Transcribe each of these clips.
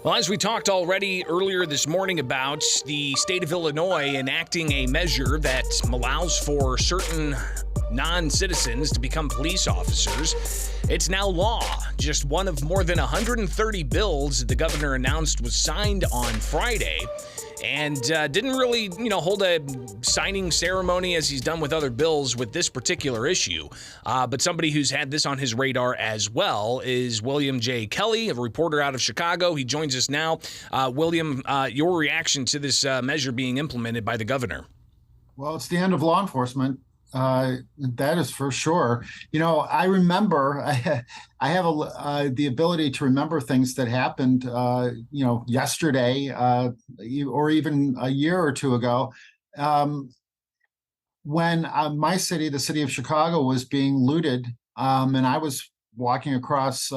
Well, as we talked already earlier this morning about the state of Illinois enacting a measure that allows for certain non-citizens to become police officers, it's now law. Just one of more than 130 bills the governor announced was signed on Friday. And didn't really, hold a signing ceremony as he's done with other bills with this particular issue. But somebody who's had this on his radar as well is William J. Kelly, a reporter out of Chicago. He joins us now. William, your reaction to this measure being implemented by the governor? Well, it's the end of law enforcement. That is for sure. I remember I have the ability to remember things that happened, yesterday or even a year or two ago, when my city, the city of Chicago, was being looted, and I was walking across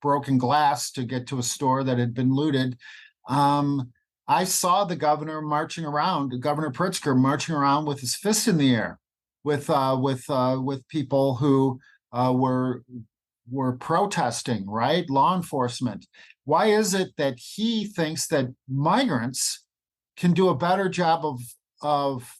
broken glass to get to a store that had been looted. I saw the governor marching around, Governor Pritzker marching around with his fist in the air, with people who were protesting, right? Law enforcement. Why is it that he thinks that migrants can do a better job of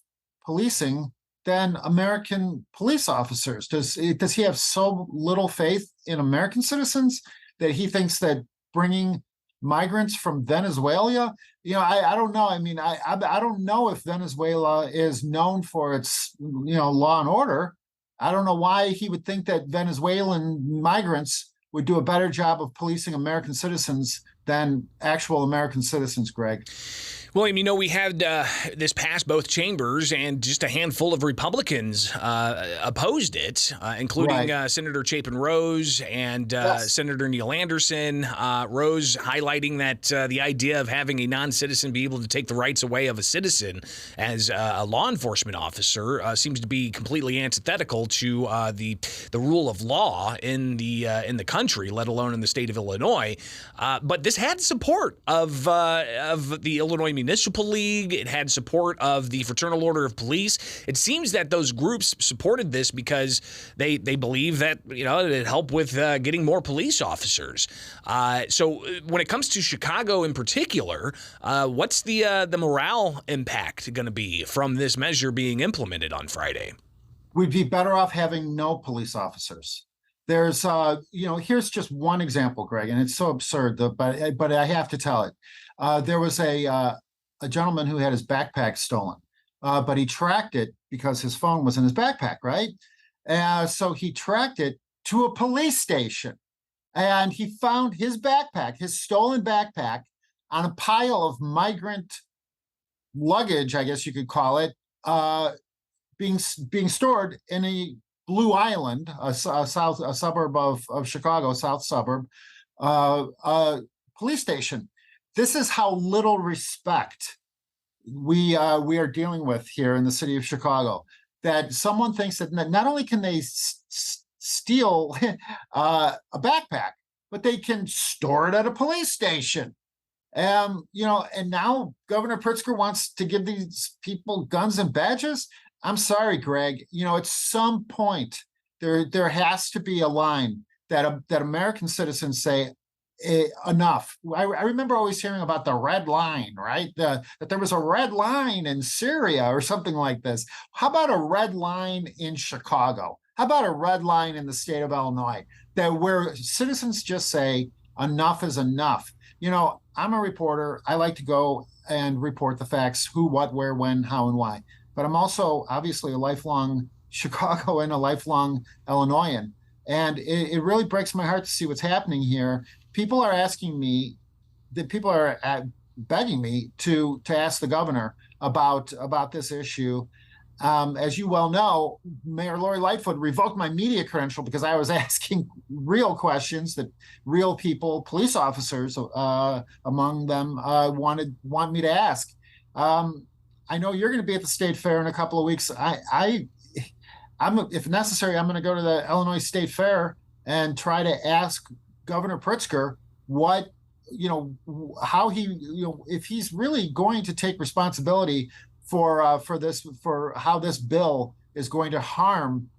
policing than American police officers? Does he have so little faith in American citizens that he thinks that bringing migrants from Venezuela, I don't know. I mean, I don't know if Venezuela is known for its, law and order. I don't know why he would think that Venezuelan migrants would do a better job of policing American citizens than actual American citizens, Greg. William, we had this pass both chambers, and just a handful of Republicans opposed it, including Senator Chapin Rose and yes, Senator Neil Anderson. Rose highlighting that the idea of having a non-citizen be able to take the rights away of a citizen as a law enforcement officer seems to be completely antithetical to the rule of law in the country, let alone in the state of Illinois. But this had support of the Illinois Municipal League. It had support of the Fraternal Order of Police. It seems that those groups supported this because they believe that it'd help with getting more police officers. So when it comes to Chicago in particular, what's the morale impact going to be from this measure being implemented on Friday? We'd be better off having no police officers. There's, here's just one example, Greg, and it's so absurd, but I have to tell it. There was a gentleman who had his backpack stolen, but he tracked it because his phone was in his backpack, right? So he tracked it to a police station, and he found his backpack, his stolen backpack, on a pile of migrant luggage, I guess you could call it, being stored in a Blue Island, a suburb of Chicago, south suburb, police station. This is how little respect we are dealing with here in the city of Chicago. That someone thinks that not only can they steal a backpack, but they can store it at a police station. And now Governor Pritzker wants to give these people guns and badges. I'm sorry, Greg. At some point there has to be a line that American citizens say, enough. I remember always hearing about the red line, right? That there was a red line in Syria or something like this. How about a red line in Chicago? How about a red line in the state of Illinois, that where citizens just say enough is enough? I'm a reporter. I like to go and report the facts: who, what, where, when, how, and why. But I'm also obviously a lifelong Chicago and a lifelong Illinoisan. And it really breaks my heart to see what's happening here. People are asking me, begging me to ask the governor about this issue. As you well know, Mayor Lori Lightfoot revoked my media credential because I was asking real questions that real people, police officers among them, want me to ask. I know you're going to be at the state fair in a couple of weeks. If necessary, I'm going to go to the Illinois State Fair and try to ask Governor Pritzker how he, if he's really going to take responsibility for how this bill is going to harm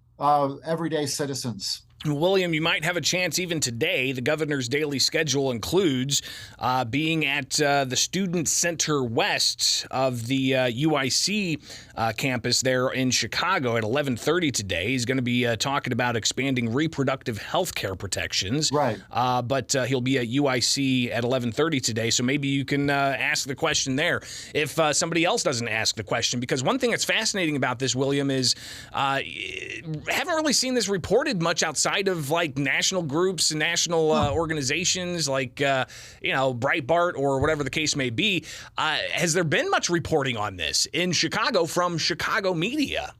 everyday citizens. William, you might have a chance even today. The governor's daily schedule includes being at the Student Center West of the UIC campus there in Chicago at 11:30 today. He's going to be talking about expanding reproductive health care protections. Right. But he'll be at UIC at 11:30 today, so maybe you can ask the question there if somebody else doesn't ask the question. Because one thing that's fascinating about this, William, is haven't really seen this reported much outside of like national groups and national organizations like Breitbart or whatever the case may be. Has there been much reporting on this in Chicago from Chicago media?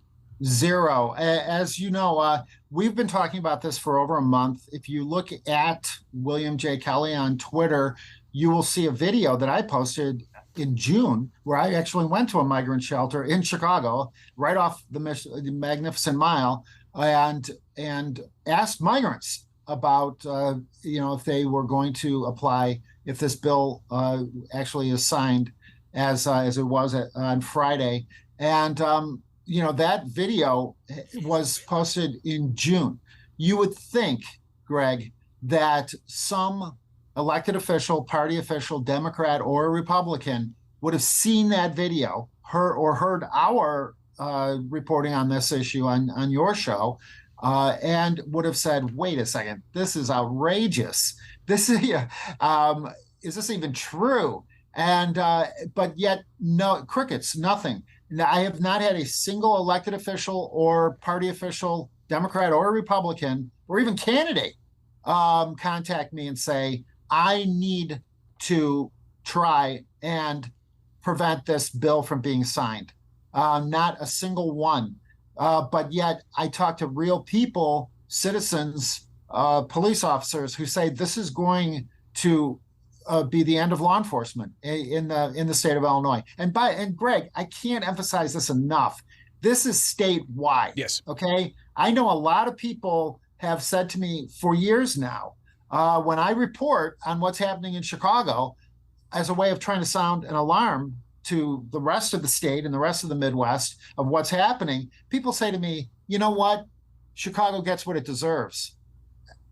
Zero. As you know, we've been talking about this for over a month. If you look at William J. Kelly on Twitter, you will see a video that I posted in June where I actually went to a migrant shelter in Chicago right off the Magnificent Mile and asked migrants about if they were going to apply if this bill actually is signed as it was on Friday. And that video was posted in June. You would think, Greg, that some elected official, party official, Democrat or Republican, would have seen that video, heard our reporting on this issue on your show, and would have said, "Wait a second, this is outrageous. This is this even true?" And but yet, no, crickets, nothing. I have not had a single elected official or party official, Democrat or Republican, or even candidate, contact me and say, "I need to try and prevent this bill from being signed." Not a single one. But yet I talk to real people, citizens, police officers who say this is going to be the end of law enforcement in the state of Illinois. And Greg, I can't emphasize this enough. This is statewide. Yes. Okay. I know a lot of people have said to me for years now, when I report on what's happening in Chicago as a way of trying to sound an alarm to the rest of the state and the rest of the Midwest of what's happening, people say to me, "You know what? Chicago gets what it deserves."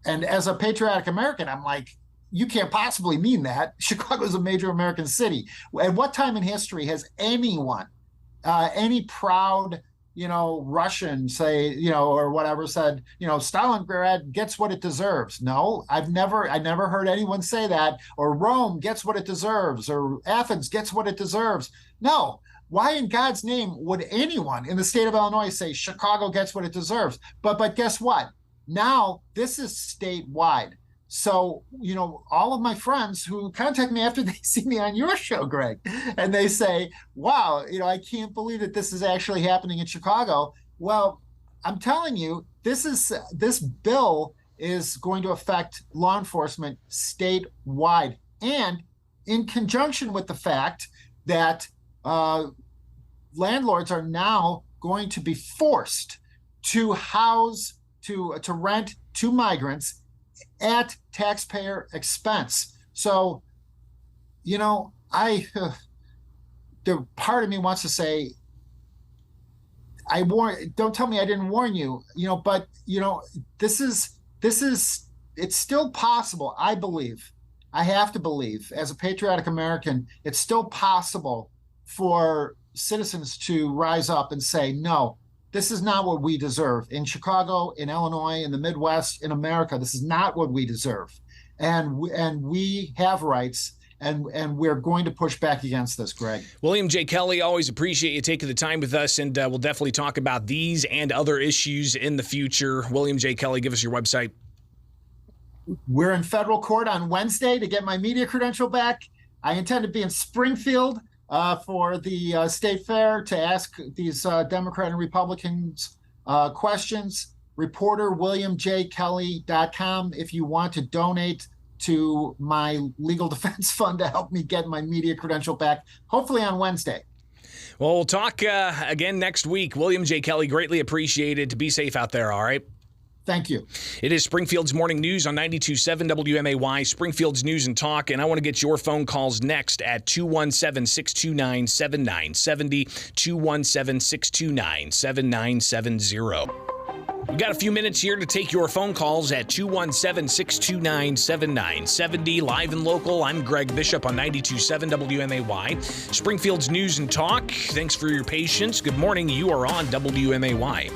And as a patriotic American, I'm like, you can't possibly mean that. Chicago is a major American city. At what time in history has anyone, any proud, Russian say, or whatever said, Stalingrad gets what it deserves? No, I never heard anyone say that. Or Rome gets what it deserves, or Athens gets what it deserves. No. Why in God's name would anyone in the state of Illinois say Chicago gets what it deserves? But guess what? Now this is statewide. So, all of my friends who contact me after they see me on your show, Greg, and they say, "Wow, I can't believe that this is actually happening in Chicago." Well, I'm telling you, this bill is going to affect law enforcement statewide, and in conjunction with the fact that landlords are now going to be forced to rent to migrants at taxpayer expense. So, the part of me wants to say, don't tell me I didn't warn you, but this is, it's still possible. I believe, I have to believe as a patriotic American, it's still possible for citizens to rise up and say, no, this is not what we deserve in Chicago, in Illinois, in the Midwest, in America. This is not what we deserve. And we have rights, and we're going to push back against this, Greg. William J. Kelly, always appreciate you taking the time with us, and we'll definitely talk about these and other issues in the future. William J. Kelly, give us your website. We're in federal court on Wednesday to get my media credential back. I intend to be in Springfield for the state fair to ask these Democrat and Republicans questions. Reporter WilliamJKelly.com if you want to donate to my legal defense fund to help me get my media credential back, hopefully on Wednesday. Well, we'll talk again next week. William J. Kelly, greatly appreciated. Be safe out there, all right? Thank you. It is Springfield's Morning News on 92.7 WMAY, Springfield's News and Talk, and I want to get your phone calls next at 217-629-7970, 217-629-7970. We've got a few minutes here to take your phone calls at 217-629-7970. Live and local, I'm Greg Bishop on 92.7 WMAY. Springfield's News and Talk. Thanks for your patience. Good morning. You are on WMAY.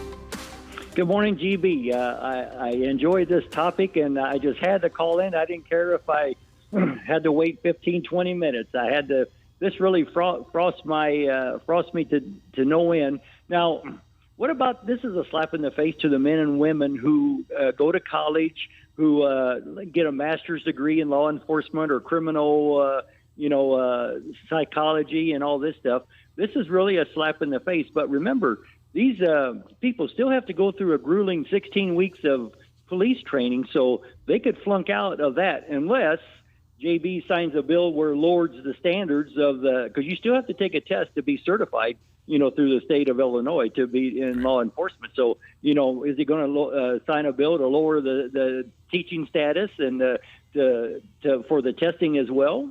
Good morning, GB. I enjoyed this topic, and I just had to call in. I didn't care if I had to wait 15, 20 minutes. I had to. This really frost me to no end. Now, what about this? Is a slap in the face to the men and women who go to college, who get a master's degree in law enforcement or criminal, psychology and all this stuff. This is really a slap in the face. But remember, these people still have to go through a grueling 16 weeks of police training, so they could flunk out of that unless JB signs a bill where lowers the standards of because you still have to take a test to be certified, through the state of Illinois to be in law enforcement. So, is he going to sign a bill to lower the teaching status and for the testing as well?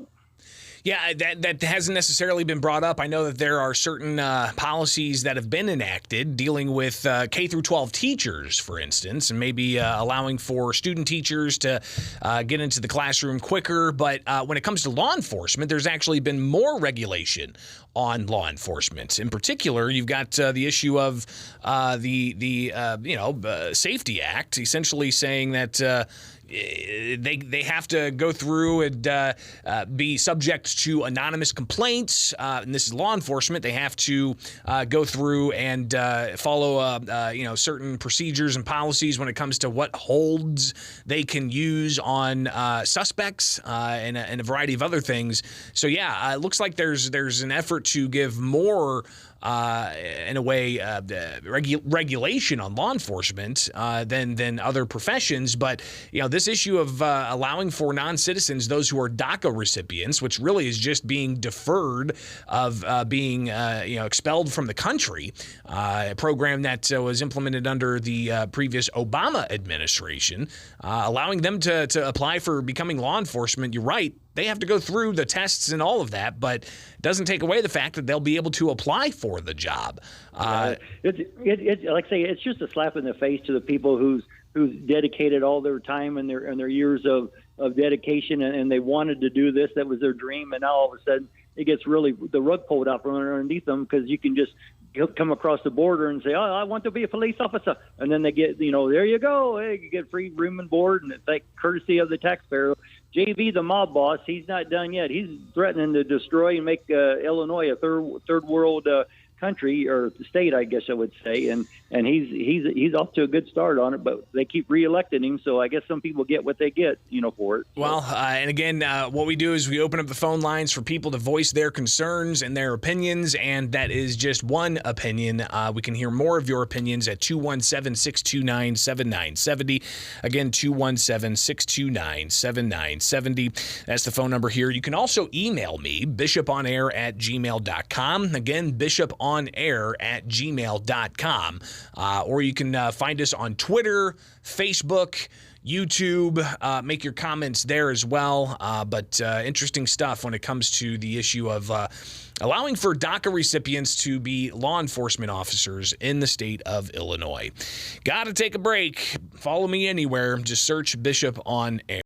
Yeah, that hasn't necessarily been brought up. I know that there are certain policies that have been enacted dealing with K through 12 teachers, for instance, and maybe allowing for student teachers to get into the classroom quicker. But when it comes to law enforcement, there's actually been more regulation on law enforcement. In particular, you've got the issue of the Safety Act, essentially saying that they have to go through and be subject to anonymous complaints, and this is law enforcement. They have to go through and follow certain procedures and policies when it comes to what holds they can use on suspects and a variety of other things. So yeah, it looks like there's an effort to give more in a way, regulation on law enforcement than other professions. But, this issue of allowing for non-citizens, those who are DACA recipients, which really is just being deferred of being, expelled from the country, a program that was implemented under the previous Obama administration, allowing them to apply for becoming law enforcement. You're right. They have to go through the tests and all of that, but it doesn't take away the fact that they'll be able to apply for the job. It's like I say, it's just a slap in the face to the people who's dedicated all their time and their years of dedication, and they wanted to do this. That was their dream, and now all of a sudden it gets really the rug pulled out from underneath them because you can just come across the border and say, "Oh, I want to be a police officer," and then they get, there you go, hey, you get free room and board, and it's like courtesy of the taxpayer. JB, the mob boss, he's not done yet. He's threatening to destroy and make Illinois a third world country or state, I guess I would say, and he's off to a good start on it, but they keep reelecting him, so I guess some people get what they get, for it. So. Well, and again, what we do is we open up the phone lines for people to voice their concerns and their opinions, and that is just one opinion. We can hear more of your opinions at 217-629-7970. Again, 217-629-7970. That's the phone number here. You can also email me, bishoponair@gmail.com. Again, bishoponair@gmail.com. Or you can find us on Twitter, Facebook, YouTube. Make your comments there as well. But interesting stuff when it comes to the issue of allowing for DACA recipients to be law enforcement officers in the state of Illinois. Got to take a break. Follow me anywhere. Just search Bishop on Air.